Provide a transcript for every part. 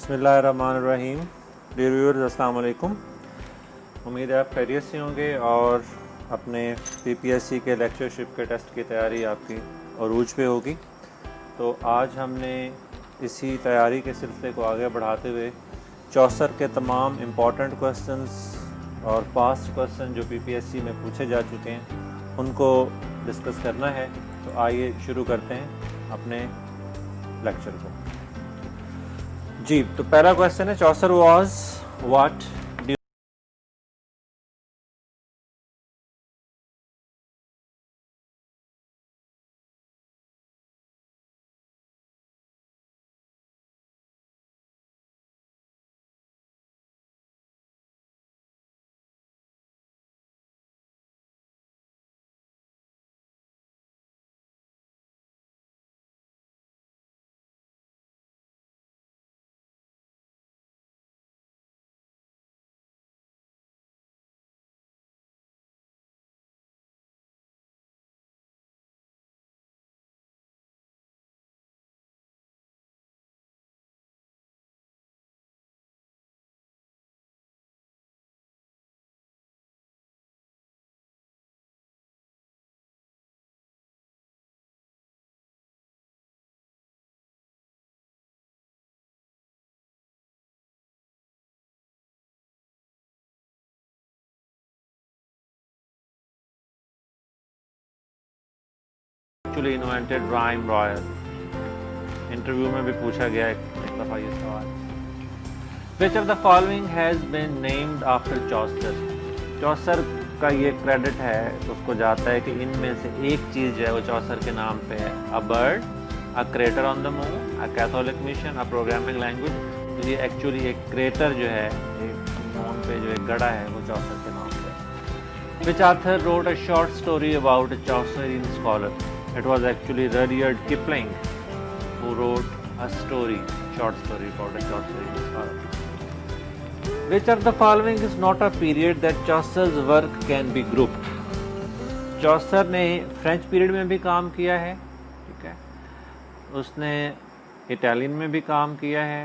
बिस्मिल्लाहिर्रहमानिर्रहीम। Dear viewers, अस्सलाम वालेकुम। उम्मीद है आप खैरियत से होंगे और अपने पीपीएससी के लेक्चरशिप के टेस्ट की तैयारी आपकी अरूज पे होगी। तो आज हमने इसी तैयारी के सिलसिले को आगे बढ़ाते हुए चौसर के तमाम इम्पॉर्टेंट क्वेश्चंस और पास्ट क्वेश्चन जो पीपीएससी में पूछे जा चुके हैं उनको डिस्कस करना है। तो आइए शुरू करते हैं अपने लेक्चर को। जी, तो पहला क्वेश्चन है, Chaucer was what actually invented rhyme royal. Interview में भी पूछा गया एक दफ़ा ये सवाल। Which of the following has been named after Chaucer. Chaucer का ये क्रेडिट है, उसको जाता है कि इनमें से एक चीज़ जो है वो चौसर के नाम पे है। A bird, a crater on the moon, a Catholic mission, a programming language. तो ये एक्चुअली एक क्रेटर जो है एक मून पे जो एक गड़ा है वो चौसर के नाम पे है। Which author wrote a short story about a Chaucerian scholar. It was actually Rudyard Kipling who wrote a short story about a Chaucerian scholar. Which of the following is not a period that Chaucer's work can be grouped? Chaucer ने French period में भी काम किया है, ठीक है, उसने Italian में भी काम किया है,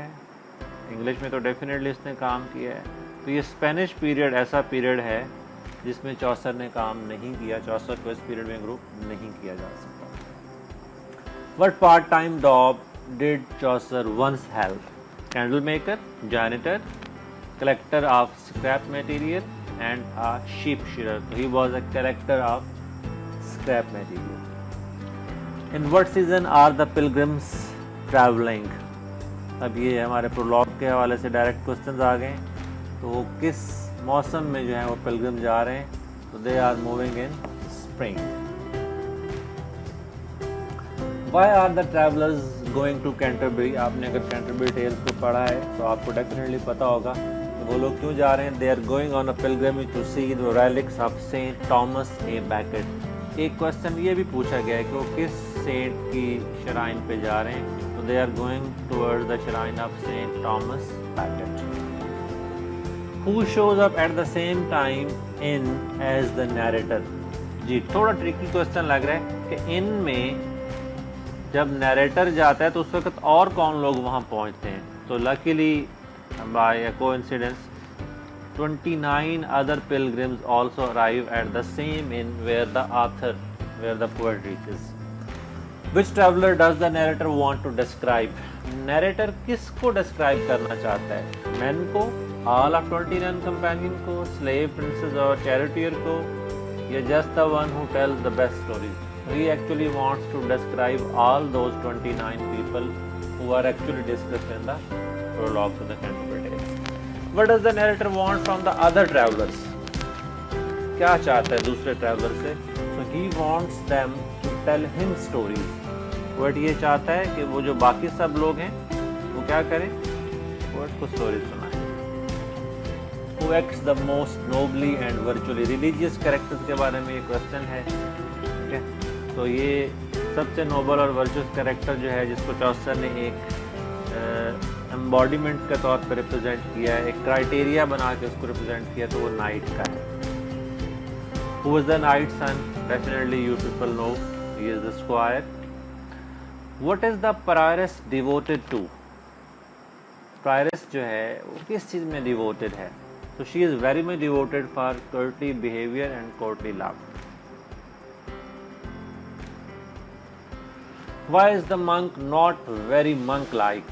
इंग्लिश में तो डेफिनेटली उसने काम किया है। तो ये स्पेनिश पीरियड ऐसा पीरियड है जिसमें चौसर ने काम नहीं किया। चौसर को इस पीरियड में ग्रुप नहीं किया जा सकता। What part-time job did Chaucer once held? Candle maker, janitor, collector of scrap material, and a sheep shearer. So he was a collector of scrap material. In what season are the pilgrims traveling? अब ये हमारे prologue के हवाले से direct questions आ गए। तो वो किस मौसम में जो है वो पिलग्रिम जा रहे हैं? तो they are moving in spring. Why are the travelers going to Canterbury? आपने अगर कैंटरबरी टेल्स को पढ़ा है तो आपको डेफिनेटली पता होगा कि वो लोग क्यों जा रहे हैं। They are going on a pilgrimage to see the relics of Saint Thomas a Becket। एक क्वेश्चन ये भी पूछा गया है कि वो किस सेंट की श्राइन पे जा रहे हैं। तो they are going towards the shrine of Saint Thomas Becket। Who shows up at the same time in as the narrator? जी, थोड़ा ट्रिकी क्वेश्चन लग रहा है कि इन में जब नैरेटर जाता है तो उस वक्त और कौन लोग वहाँ पहुँचते हैं। तो luckily by coincidence 29 other pilgrims also arrive at the same inn where the poet reaches. Which traveller does the narrator want to describe. Narrator किसको डिस्क्राइब करना चाहता है? मैन को, ऑल ऑफ 29 कंपेनियन को, स्लेव प्रिंसेस और charioteer को, या just the one who tells the best stories. He actually wants to describe all those 29 people who are actually discussed in the prologue to the Canterbury Tales. What does the narrator want from the other travelers? क्या चाहता है दूसरे traveller से? So he wants them to tell him stories. What ये चाहता है कि वो जो बाकी सब लोग हैं वो क्या करें? What को stories सुनाएं। Who acts the most nobly and virtually? Religious characters के बारे में ये क्वेश्चन है, ठीक है। तो ये सबसे नोबल और वर्चुअस कैरेक्टर जो है जिसको चौसर ने एक एम्बॉडीमेंट के तौर पर रिप्रेजेंट किया है, एक क्राइटेरिया बना के उसको रिप्रेजेंट किया, तो वो नाइट का है। Who is the knight's son? Definitely you people know, he is the squire. What is the prioress devoted to? प्रायरेस जो है वो किस चीज़ में डिवोटेड है? तो she is very much devoted for courtly behaviour and courtly love. Why is the monk not very monk like?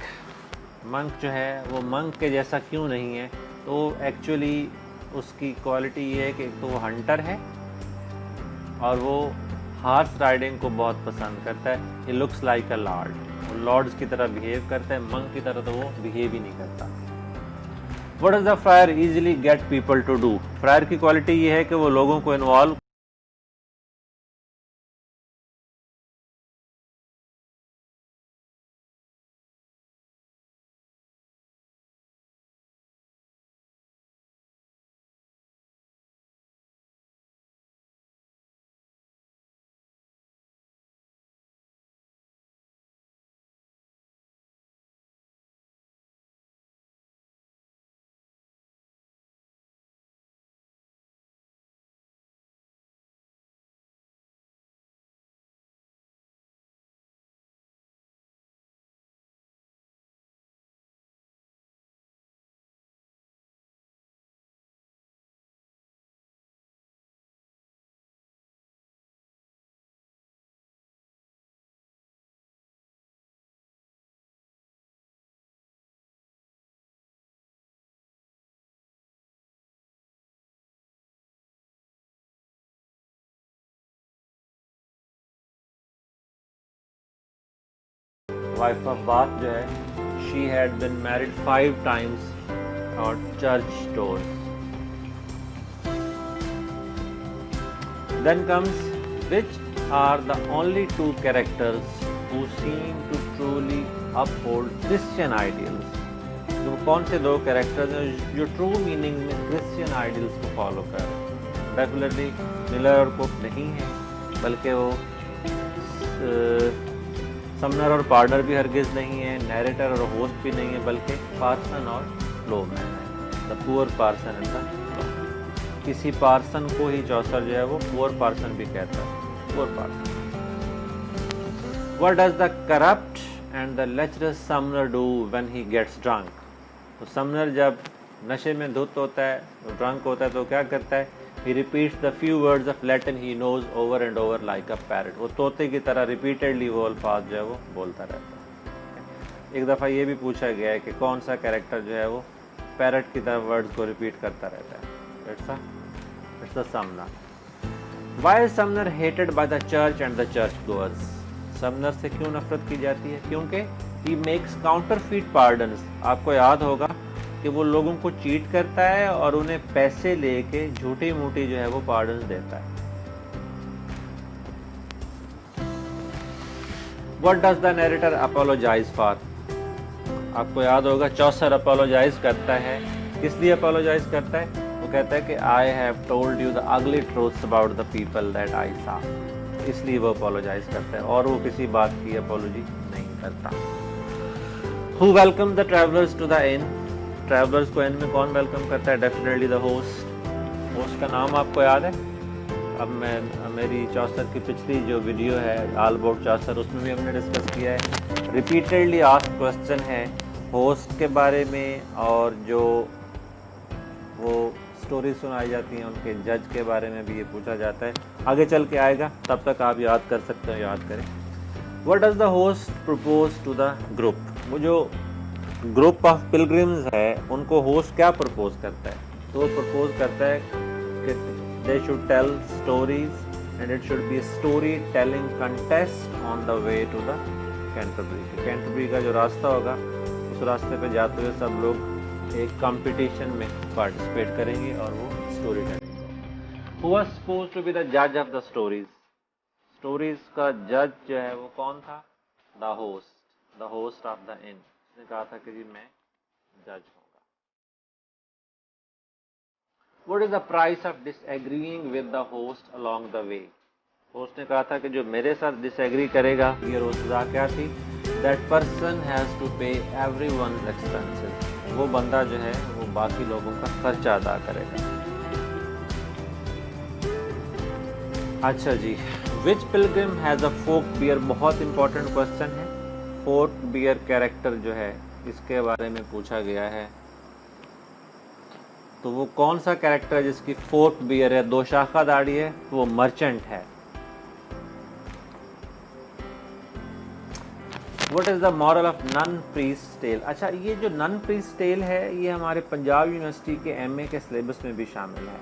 Monk जो है वो मंक के जैसा क्यों नहीं है? तो एक्चुअली उसकी क्वालिटी ये है कि एक तो वो हंटर है और वो हॉर्स राइडिंग को बहुत पसंद करता है। He looks like a Lord, वो लॉर्ड्स की तरह बिहेव करता है, मंक की तरह तो वो बिहेव ही नहीं करता। What does the friar easily get people to do? Friar की क्वालिटी ये है कि वो लोगों को इन्वॉल्व वाइफ ऑफ बाथ जो है, she had been married 5 times और church doors. Then comes, which are the only 2 characters who seem to truly uphold Christian ideals? तो कौन से 2 कैरेक्टर्स हैं जो ट्रू मीनिंग में क्रिश्चियन आइडियल्स को फॉलो कर रहे हैं? डेफिनेटली मिलर और कुक नहीं है, बल्कि वो समनर और पार्टनर भी हरगिज नहीं है, नैरेटर और होस्ट भी नहीं है, बल्कि पार्सन और फ्लोमैन है। The poor parson and the ploughman. किसी पार्सन को ही चौसर जो है वो पुअर पार्सन भी कहता है, poor parson. What does the corrupt and the lecherous summoner do when he gets drunk? तो समनर जब नशे में धुत होता है, ड्रंक होता है, तो क्या करता है? He repeats the few words of Latin he knows over and over like a parrot. वो तोते की तरह रिपीटेडली वो अल्फाज जो है वो बोलता रहता है। एक दफ़ा ये भी पूछा गया है कि कौन सा कैरेक्टर जो है वो पैरट की तरह वर्ड्स को रिपीट करता रहता है? It's the Sumner. Why is Sumner hated by the church and the church goers? Sumner से क्यों नफरत की जाती है? क्योंकि he makes counterfeit pardons. आपको याद होगा कि वो लोगों को चीट करता है और उन्हें पैसे लेके झूठी मूठी जो है वो पार्डन्स देता है। What does the narrator apologize for? आपको याद होगा चौसर अपोलोजाइज करता है। किस लिए अपोलोजाइज करता है? वो कहता है कि I have told you the ugly truths about the people that I saw. इसलिए वो अपोलोजाइज करता है और वो किसी बात की अपोलॉजी नहीं करता। Who welcomes the travelers to the inn? Travellers को एंड में कौन वेलकम करता है? Definitely the host. होस्ट का नाम आपको याद है? अब मैं मेरी चौसर की पिछली जो वीडियो है ऑल अबाउट चौसर, उसमें भी हमने डिस्कस किया है। रिपीटेडली आस्क्ड क्वेश्चन है होस्ट के बारे में, और जो वो स्टोरी सुनाई जाती हैं उनके जज के बारे में भी ये पूछा जाता है। आगे चल के आएगा, तब तक आप याद कर सकते हो, याद करें। What does the host propose to the group? वो जो ग्रुप ऑफ पिलग्रिम्स है उनको होस्ट क्या प्रपोज करता है? तो वो प्रपोज करता है कि they should tell stories and it should be story telling contest on the way to the Canterbury. Canterbury का जो रास्ता होगा उस रास्ते पे जाते हुए सब लोग एक कंपटीशन में पार्टिसिपेट करेंगे और वो story telling. Who was supposed to be the जज ऑफ द स्टोरीज? स्टोरीज का जज जो है वो कौन था? The host of the inn. उसने कहा था कि जी मैं जज होगा। What is the price of disagreeing with the host along the way? Host ने कहा था कि जो मेरे साथ डिसएग्री करेगा, ये रोज सजा क्या थी? That person has to pay everyone's expenses. वो बंदा जो है वो बाकी लोगों का खर्चा अदा करेगा। अच्छा जी, Which pilgrim has a folk beer? बहुत इंपॉर्टेंट क्वेश्चन है। फोर्क बियर कैरेक्टर जो है इसके बारे में पूछा गया है। तो वो कौन सा कैरेक्टर है जिसकी फोर्थ बियर है, 2 शाखा दाढ़ी है? वो मर्चेंट है। What is the moral of nun priest tale? अच्छा, ये जो नन प्रीस्ट टेल है ये हमारे पंजाब यूनिवर्सिटी के एमए के सिलेबस में भी शामिल है,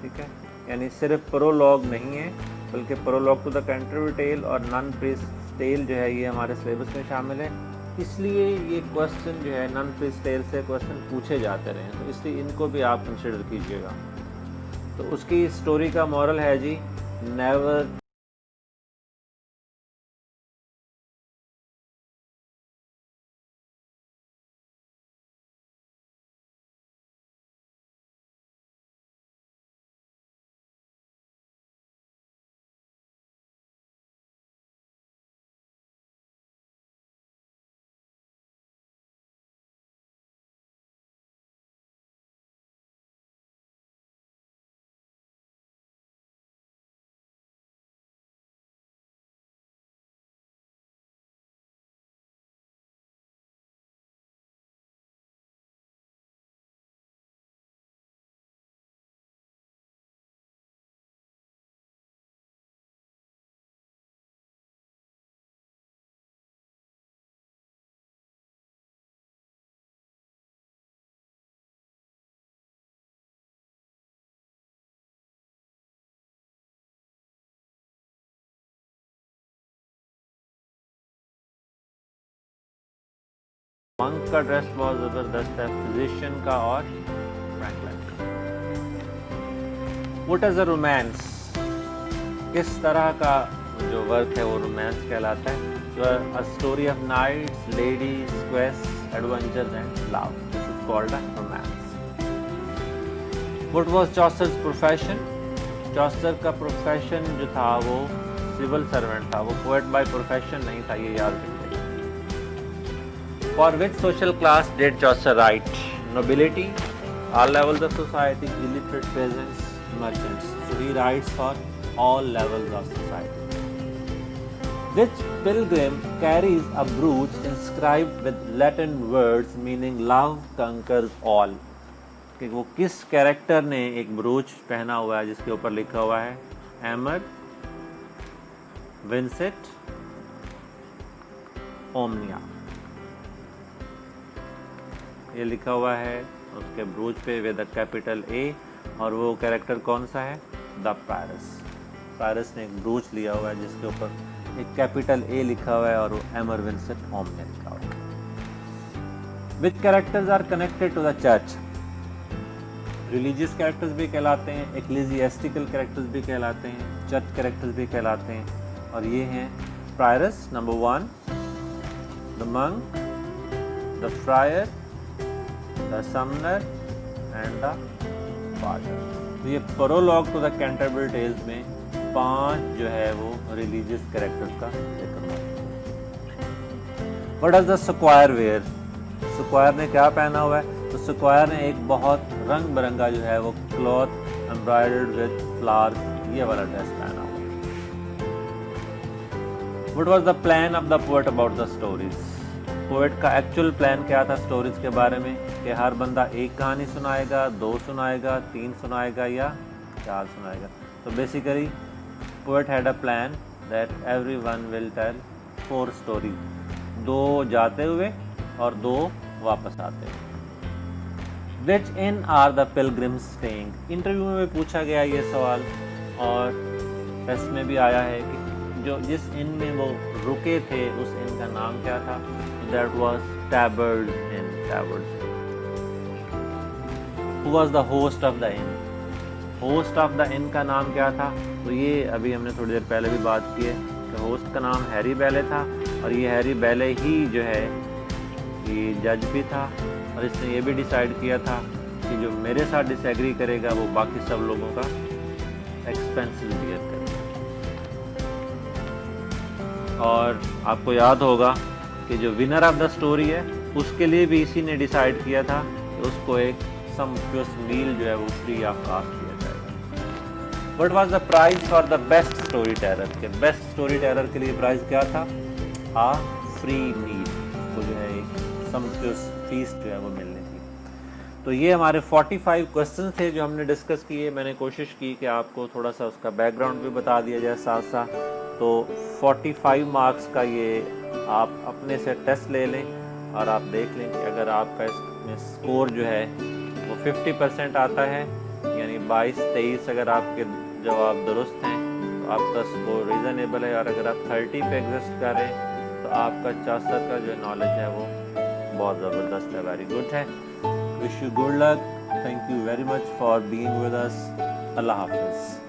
ठीक है। यानी सिर्फ प्रोलॉग नहीं है, बल्कि prologue to the Canterbury tale और नन प्रीस्ट टेल जो है ये हमारे सिलेबस में शामिल है। इसलिए ये क्वेश्चन जो है नन प्रीस्ट टेल से क्वेश्चन पूछे जाते रहे, तो इसलिए इनको भी आप कंसिडर कीजिएगा। तो उसकी स्टोरी का मॉरल है जी, नेवर मंक का ड्रेस बहुत जबरदस्त है, फिजिशियन का और फ्रैंकलिन का। What is a romance? किस तरह का जो वर्क है वो रोमांस कहलाता है? A story of knights, ladies, quest, adventures and love, this is called a romance. What was Chaucer's profession? Chaucer का प्रोफेशन जो था वो सिविल सर्वेंट था, वो पोएट बाय प्रोफेशन नहीं था, ये याद रखिए। For which social class did Chaucer write? Nobility, all levels of society, illiterate peasants, merchants. So he writes for all levels of society. Which pilgrim carries a brooch inscribed with Latin words meaning love conquers all? कि वो किस character ने एक ब्रूच पहना हुआ है जिसके ऊपर लिखा हुआ है एमर विंसेंट ओमनिया, ये लिखा हुआ है उसके ब्रूच पे विद कैपिटल ए। और वो कैरेक्टर कौन सा है? द पायरस। पायरस ने एक ब्रूच लिया हुआ है जिसके ऊपर एक कैपिटल ए लिखा हुआ है और वो एमर विंसेंट ओमनिया लिखा हुआ है। Which characters are connected to the church? Religious characters भी कहलाते हैं, एक्लेसियास्टिकल कैरेक्टर्स भी कहलाते हैं, चर्च कैरेक्टर्स भी कहलाते हैं। और ये हैं prioress number 1, the monk, the friar, the summoner and the father. तो ये prologue to the Canterbury Tales में 5 जो है वो रिलीजियस कैरेक्टर्स का जिक्र हुआ। What does the squire wear? Squire ने क्या पहना हुआ है? तो स्क्वायर ने एक बहुत रंग बिरंगा जो है वो क्लॉथ एम्ब्रॉयडर्ड विद फ्लावर्स, ये वाला ड्रेस पहना हुआ है। What was the plan of the poet about the stories? Poet का एक्चुअल प्लान क्या था स्टोरीज के बारे में? कि हर बंदा एक कहानी सुनाएगा, 2 सुनाएगा, 3 सुनाएगा या 4 सुनाएगा। तो basically poet had a plan that everyone will tell 4 stories, 2 जाते हुए और 2 वापस आते हुए। Which inn are the pilgrims staying? Interview में पूछा गया ये सवाल और टेस्ट में भी आया है कि जो जिस इन में वो रुके थे उस इन का नाम क्या था? That was Tabard Inn. Tabard. Who was the host of the inn? Host of the इन का नाम क्या था? तो ये अभी हमने थोड़ी देर पहले भी बात की है कि होस्ट का नाम हैरी बैले था और ये हैरी बैले ही जो है ये जज भी था और इसने ये भी डिसाइड किया था कि जो मेरे साथ डिसएग्री करेगा वो बाकी सब लोगों का एक्सपेंसेस बियर करेगा। और आपको याद होगा कि जो विनर ऑफ द स्टोरी है उसके लिए भी इसी ने डिसाइड किया था कि उसको एक सम्पियस मील जो है वो फ्री ऑफ कास्ट दिया जाएगा। What was the prize for the best story teller? के बेस्ट स्टोरी टेलर के लिए प्राइज क्या था? फ्री मील, उसको जो है एक समझ के उस फीस जो है वो मिलनी थी। तो ये हमारे 45 क्वेश्चन थे जो हमने डिस्कस किए। मैंने कोशिश की कि आपको थोड़ा सा उसका बैकग्राउंड भी बता दिया जाए साथ साथ। तो 45 मार्क्स का ये आप अपने से टेस्ट ले लें और आप देख लें कि अगर आपका इसमें स्कोर जो है वो 50% आता है, यानी 22-23 अगर आपके जवाब दुरुस्त हैं तो आपका स्कोर रीज़नेबल है। और अगर आप 30 पे एग्जिस्ट कर रहे हैं तो आपका 64 का जो नॉलेज है वो बहुत ज़बरदस्त है, वेरी गुड है। Wish you good luck, thank you very much for being with us. अल्लाह हाफिज़।